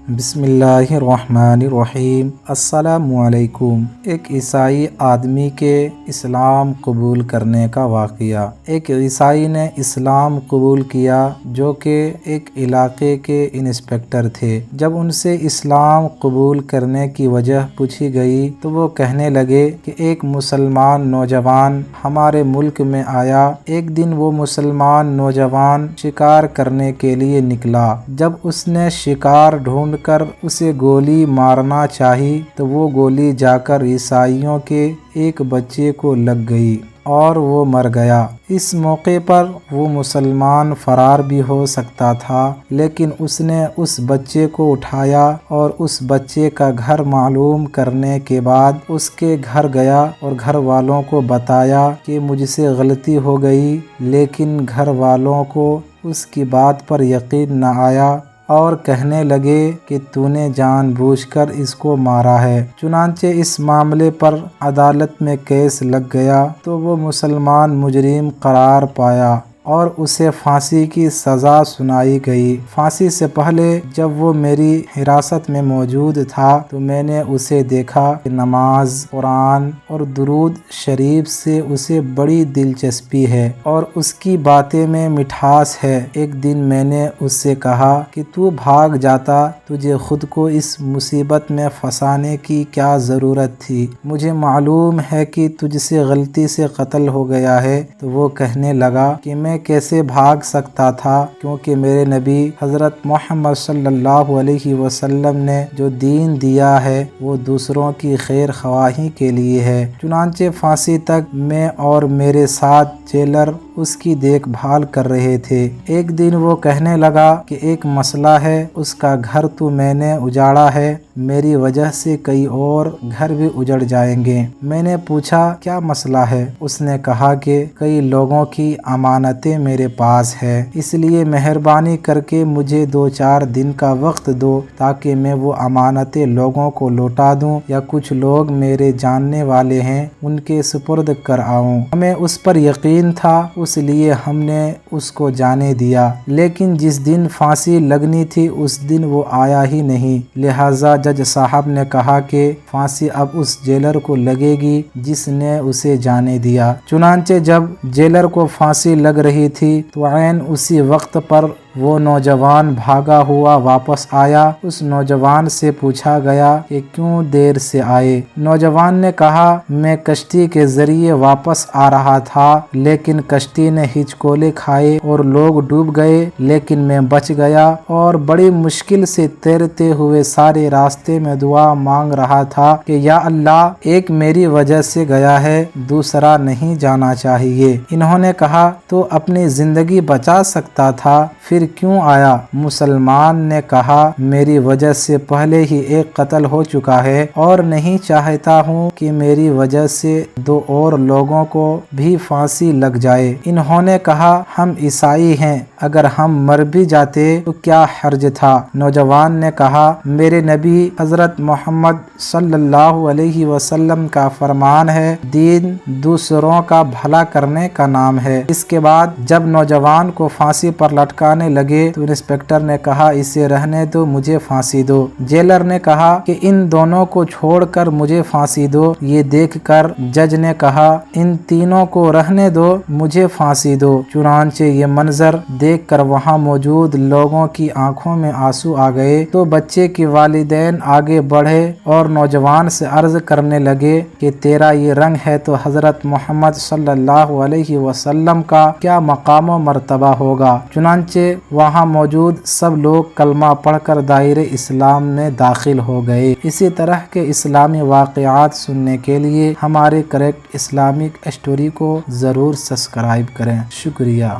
بسم اللہ الرحمن الرحیم۔ السلام علیکم۔ ایک عیسائی آدمی کے اسلام قبول کرنے کا واقعہ۔ ایک عیسائی نے اسلام قبول کیا جو کہ ایک علاقے کے انسپکٹر تھے۔ جب ان سے اسلام قبول کرنے کی وجہ پوچھی گئی تو وہ کہنے لگے کہ ایک مسلمان نوجوان ہمارے ملک میں آیا۔ ایک دن وہ مسلمان نوجوان شکار کرنے کے لیے نکلا۔ جب اس نے شکار ڈھونڈ کر اسے گولی مارنا چاہی تو وہ گولی جا کر عیسائیوں کے ایک بچے کو لگ گئی اور وہ مر گیا۔ اس موقع پر وہ مسلمان فرار بھی ہو سکتا تھا، لیکن اس نے اس بچے کو اٹھایا اور اس بچے کا گھر معلوم کرنے کے بعد اس کے گھر گیا اور گھر والوں کو بتایا کہ مجھ سے غلطی ہو گئی، لیکن گھر والوں کو اس کی بات پر یقین نہ آیا اور کہنے لگے کہ تو نے جان بوجھ کر اس کو مارا ہے۔ چنانچہ اس معاملے پر عدالت میں کیس لگ گیا تو وہ مسلمان مجرم قرار پایا اور اسے پھانسی کی سزا سنائی گئی۔ پھانسی سے پہلے جب وہ میری حراست میں موجود تھا تو میں نے اسے دیکھا کہ نماز، قرآن اور درود شریف سے اسے بڑی دلچسپی ہے اور اس کی باتیں میں مٹھاس ہے۔ ایک دن میں نے اس سے کہا کہ تو بھاگ جاتا، تجھے خود کو اس مصیبت میں پھنسانے کی کیا ضرورت تھی؟ مجھے معلوم ہے کہ تجھ سے غلطی سے قتل ہو گیا ہے۔ تو وہ کہنے لگا کہ میں کیسے بھاگ سکتا تھا، کیونکہ میرے نبی حضرت محمد صلی اللہ علیہ وسلم نے جو دین دیا ہے وہ دوسروں کی خیر خواہی کے لیے ہے۔ چنانچہ پھانسی تک میں اور میرے ساتھ جیلر اس کی دیکھ بھال کر رہے تھے۔ ایک دن وہ کہنے لگا کہ ایک مسئلہ ہے، اس کا گھر تو میں نے اجاڑا ہے، میری وجہ سے کئی اور گھر بھی اجڑ جائیں گے۔ میں نے پوچھا کیا مسئلہ ہے؟ اس نے کہا کہ کئی لوگوں کی امانتیں میرے پاس ہے، اس لیے مہربانی کر کے مجھے 2-4 دن کا وقت دو تاکہ میں وہ امانتیں لوگوں کو لوٹا دوں، یا کچھ لوگ میرے جاننے والے ہیں ان کے سپرد کر آؤں۔ ہمیں اس پر یقین تھا، اس لیے ہم نے اس کو جانے دیا، لیکن جس دن پھانسی لگنی تھی اس دن وہ آیا ہی نہیں، لہٰذا جج صاحب نے کہا کہ پھانسی اب اس جیلر کو لگے گی جس نے اسے جانے دیا۔ چنانچہ جب جیلر کو پھانسی لگ رہی تھی تو عین اسی وقت پر وہ نوجوان بھاگا ہوا واپس آیا۔ اس نوجوان سے پوچھا گیا کہ کیوں دیر سے آئے؟ نوجوان نے کہا میں کشتی کے ذریعے واپس آ رہا تھا، لیکن کشتی نے ہچکولے کھائے اور لوگ ڈوب گئے، لیکن میں بچ گیا اور بڑی مشکل سے تیرتے ہوئے سارے راستے میں دعا مانگ رہا تھا کہ یا اللہ، ایک میری وجہ سے گیا ہے، دوسرا نہیں جانا چاہیے۔ انہوں نے کہا تو اپنی زندگی بچا سکتا تھا، پھر کیوں آیا؟ مسلمان نے کہا میری وجہ سے پہلے ہی ایک قتل ہو چکا ہے اور نہیں چاہتا ہوں کہ میری وجہ سے 2 اور لوگوں کو بھی پھانسی لگ جائے۔ انہوں نے کہا ہم عیسائی ہیں، اگر ہم مر بھی جاتے تو کیا حرج تھا؟ نوجوان نے کہا میرے نبی حضرت محمد صلی اللہ علیہ وسلم کا فرمان ہے، دین دوسروں کا بھلا کرنے کا نام ہے۔ اس کے بعد جب نوجوان کو پھانسی پر لٹکانے لگے تو انسپکٹر نے کہا اسے رہنے دو، مجھے پھانسی دو۔ جیلر نے کہا کہ ان دونوں کو چھوڑ کر مجھے پھانسی دو۔ یہ دیکھ کر جج نے کہا ان تینوں کو رہنے دو، مجھے پھانسی دو۔ چنانچہ یہ منظر دیکھ کر وہاں موجود لوگوں کی آنکھوں میں آنسو آ گئے تو بچے کے والدین آگے بڑھے اور نوجوان سے عرض کرنے لگے کہ تیرا یہ رنگ ہے تو حضرت محمد صلی اللہ علیہ وسلم کا کیا مقام و مرتبہ ہوگا؟ چنانچہ وہاں موجود سب لوگ کلمہ پڑھ کر دائرہ اسلام میں داخل ہو گئے۔ اسی طرح کے اسلامی واقعات سننے کے لیے ہمارے کریکٹ اسلامک اسٹوری کو ضرور سبسکرائب کریں۔ شکریہ۔